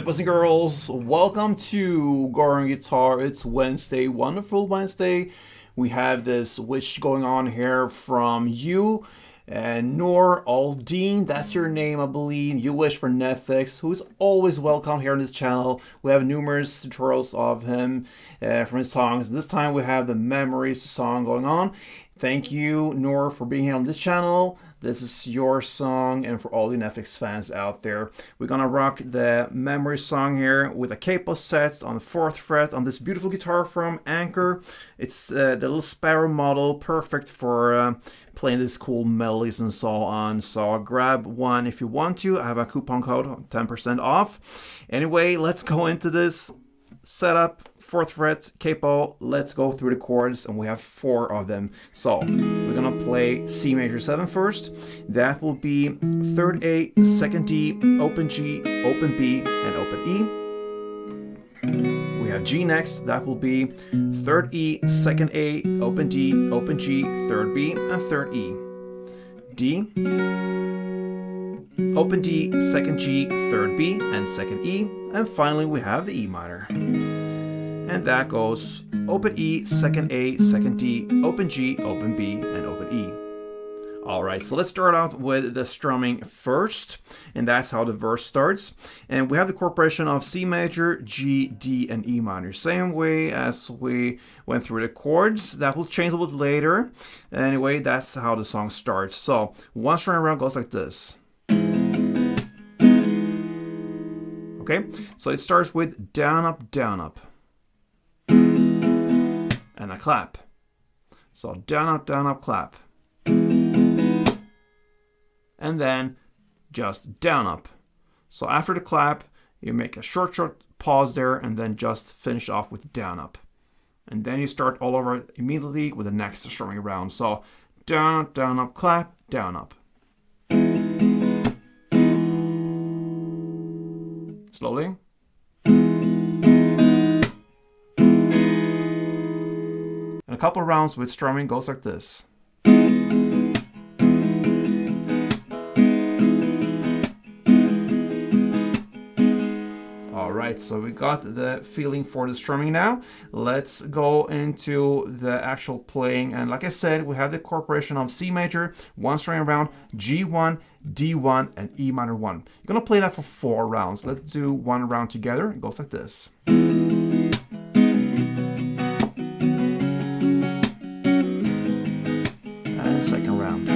boys and girls, welcome to Goran Guitar. It's Wednesday, wonderful Wednesday. We have this wish going on here from you and Noor Aldeen. That's your name, I believe. You wish for NEFFEX, who is always welcome here on this channel. We have numerous tutorials of him from his songs. This time we have the Memories song going on. Thank you, Noor, for being here on this channel. This is your song, and for all the NEFFEX fans out there, we're gonna rock the Memory song here with a capo set on the 4th fret on this beautiful guitar from Anchor. It's the little Sparrow model, perfect for playing these cool melodies and so on. So grab one if you want to. I have a coupon code, 10% off. Anyway, let's go into this setup. 4th fret, capo, let's go through the chords, and we have 4 of them. So we're gonna play C major 7 first. That will be 3rd A, 2nd D, open G, open B, and open E. We have G next. That will be 3rd E, 2nd A, open D, open G, 3rd B, and 3rd E. D, open D, 2nd G, 3rd B, and 2nd E. And finally we have the E minor. And that goes open E, 2nd A, 2nd D, open G, open B, and open E. Alright, so let's start out with the strumming first, and that's how the verse starts. And we have the incorporation of C major, G, D, and E minor. Same way as we went through the chords. That will change a little bit later. Anyway, that's how the song starts. So one string around goes like this. Okay, so it starts with down, up, down, up. And a clap. So down, up, clap. And then just down, up. So after the clap, you make a short pause there and then just finish off with down, up. And then you start all over immediately with the next strumming round. So down, up, clap, down, up. Slowly. And a couple of rounds with strumming goes like this. Alright, so we got the feeling for the strumming now. Let's go into the actual playing. And like I said, we have the incorporation of C major, one string around, G1, D1, and E minor 1. You're going to play that for 4 rounds. Let's do one round together. It goes like this. Second round.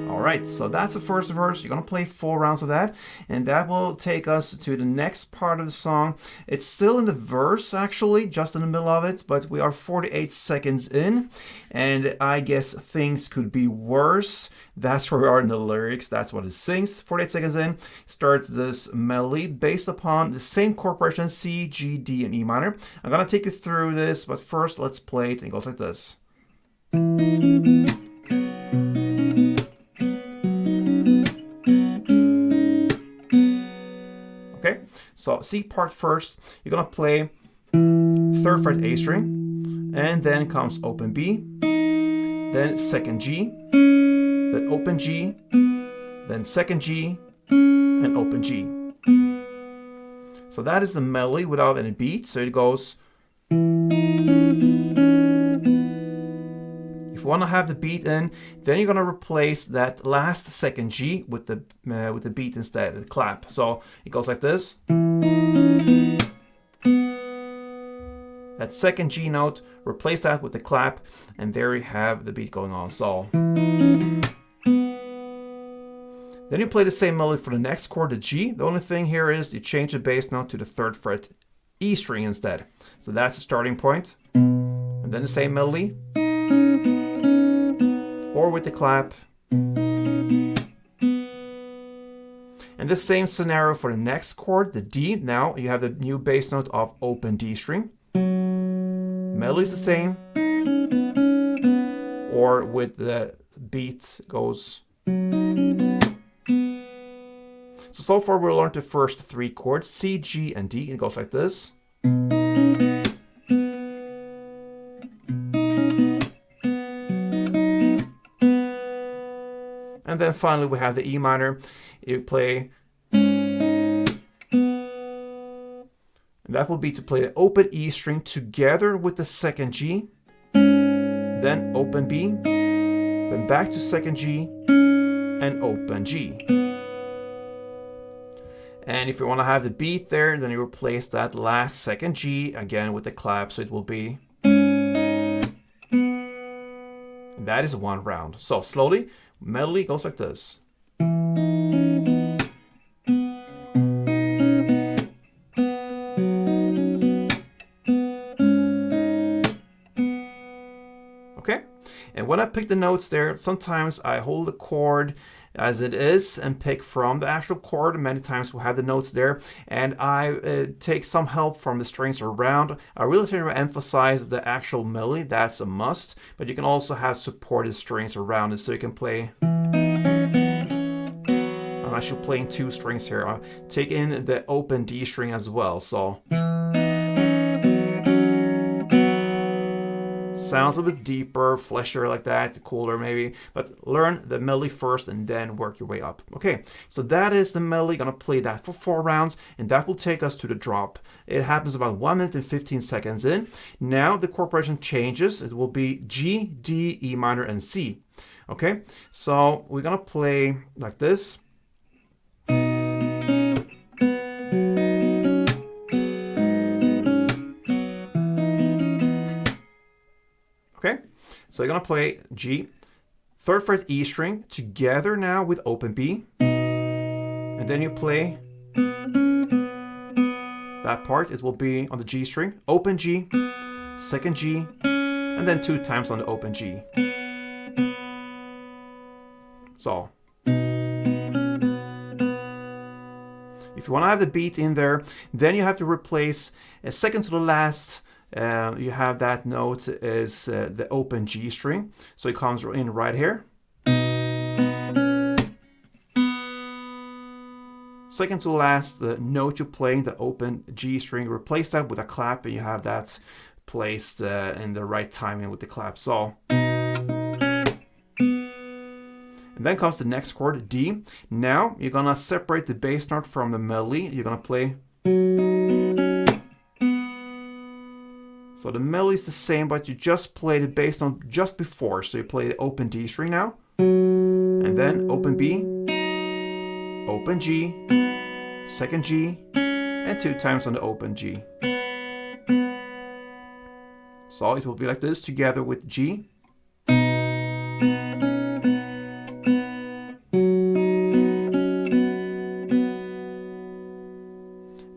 Alright, so that's the first verse. You're going to play 4 rounds of that, and that will take us to the next part of the song. It's still in the verse, actually, just in the middle of it, but we are 48 seconds in, and I guess things could be worse. That's where we are in the lyrics. That's what it sings. 48 seconds in, starts this melody based upon the same incorporation, C, G, D, and E minor. I'm going to take you through this, but first let's play it. It goes like this. Okay, so C part first. You're going to play 3rd fret A string, and then comes open B, then 2nd G, then open G, then 2nd G, and open G. So that is the melody without any beat. So it goes. If you want to have the beat in, then you're going to replace that last 2nd G with the beat instead, the clap. So it goes like this. That 2nd G note, replace that with the clap, and there you have the beat going on. So then you play the same melody for the next chord, the G. The only thing here is you change the bass note to the 3rd fret E string instead. So that's the starting point. And then the same melody, or with the clap. And the same scenario for the next chord, the D. Now you have the new bass note of open D string. Melody is the same, or with the beat goes. So far we learned the first 3 chords, C, G, and D. It goes like this. And then finally we have the E minor. You play, and that will be to play the open E string together with the second G, then open B, then back to second G, and open G. And if you want to have the beat there, then you replace that last second G again with the clap, so it will be. And that is one round. So slowly, melody goes like this. Okay, and when I pick the notes there, sometimes I hold the chord as it is and pick from the actual chord. Many times we have the notes there, and I take some help from the strings around. I really try to emphasize the actual melody, that's a must, but you can also have supported strings around it, so you can play. I'm actually playing two strings here. I'll take in the open D string as well, so sounds a bit deeper, fleshier like that, cooler maybe, but learn the melody first and then work your way up. Okay, so that is the melody. Gonna play that for 4 rounds, and that will take us to the drop. It happens about 1 minute and 15 seconds in. Now the chord progression changes. It will be G, D, E minor, and C. Okay, so we're gonna play like this. Okay, so you're gonna play G, 3rd fret E string together now with open B, and then you play that part. It will be on the G string, open G, second G, and then 2 times on the open G. So if you want to have the beat in there, then you have to replace a second to the last. You have that note is the open G string, so it comes in right here. Second to last, the note you're playing, the open G string, replace that with a clap, and you have that placed in the right timing with the clap. So, and then comes the next chord, D. Now you're gonna separate the bass note from the melody. You're gonna play. So the melody is the same, but you just play the bass note just before. So you play the open D string now, and then open B, open G, second G, and 2 times on the open G. So it will be like this together with G.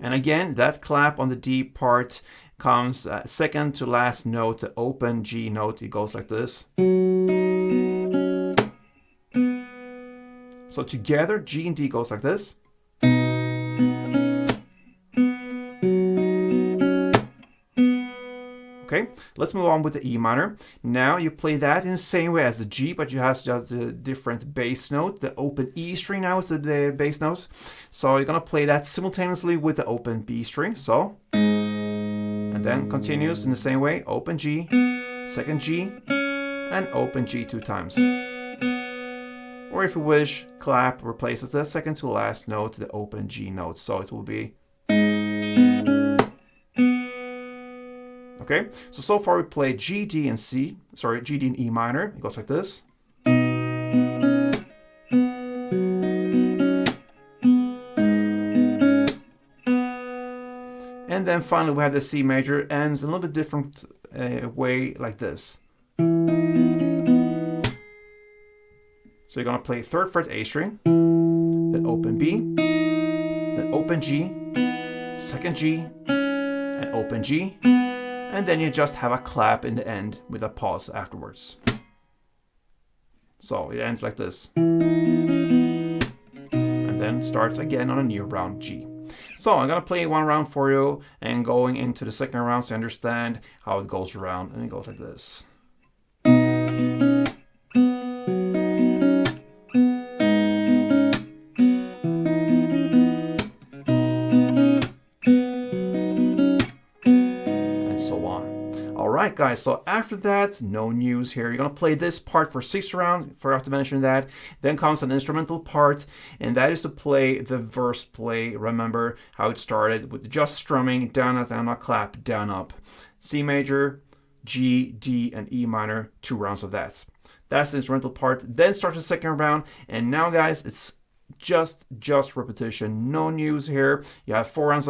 And again, that clap on the D part comes second to last note, the open G note. It goes like this. So together, G and D goes like this. Okay, let's move on with the E minor. Now you play that in the same way as the G, but you have just a different bass note. The open E string now is the bass note. So you're gonna play that simultaneously with the open B string. So, and then continues in the same way, open G, second G, and open G 2 times. Or if you wish, clap replaces the second to last note, the open G note. So it will be. Okay, so far we played G, D, and C. Sorry, G, D, and E minor. It goes like this. And then finally we have the C major, ends in a little bit different way like this. So you're gonna play 3rd fret A string, then open B, then open G, second G, and open G. And then you just have a clap in the end with a pause afterwards. So it ends like this. And then starts again on a new round G. So I'm gonna play 1 round for you and going into the second round so you understand how it goes around. And it goes like this. right, guys, so after that, no news here. You're going to play this part for 6 rounds. Forgot to mention that. Then comes an instrumental part, and that is to play the verse play. Remember how it started with just strumming, down, up, down, up, clap, down, up. C major, G, D, and E minor, 2 rounds of that. That's the instrumental part. Then starts the second round, and now, guys, it's just repetition. No news here. You have 4 rounds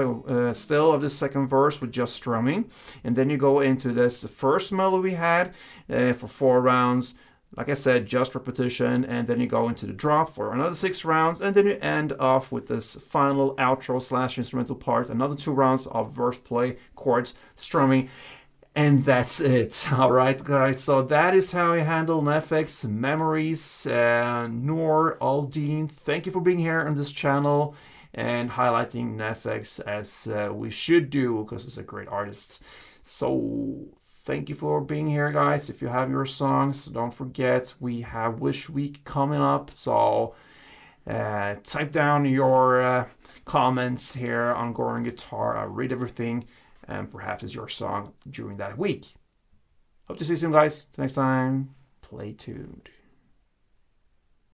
still of the second verse with just strumming, and then you go into this first melody we had for 4 rounds. Like I said, just repetition, and then you go into the drop for another 6 rounds, and then you end off with this final outro / instrumental part, another 2 rounds of verse play, chords, strumming, and that's it. All right, guys, so that is how I handle NEFFEX memories. Noor Aldeen, thank you for being here on this channel and highlighting NEFFEX as we should do, because it's a great artist. So thank you for being here, guys. If you have your songs, don't forget we have Wish Week coming up, so type down your comments here on Goran Guitar. I read everything, and perhaps it's your song during that week. Hope to see you soon, guys. Till next time, play tuned.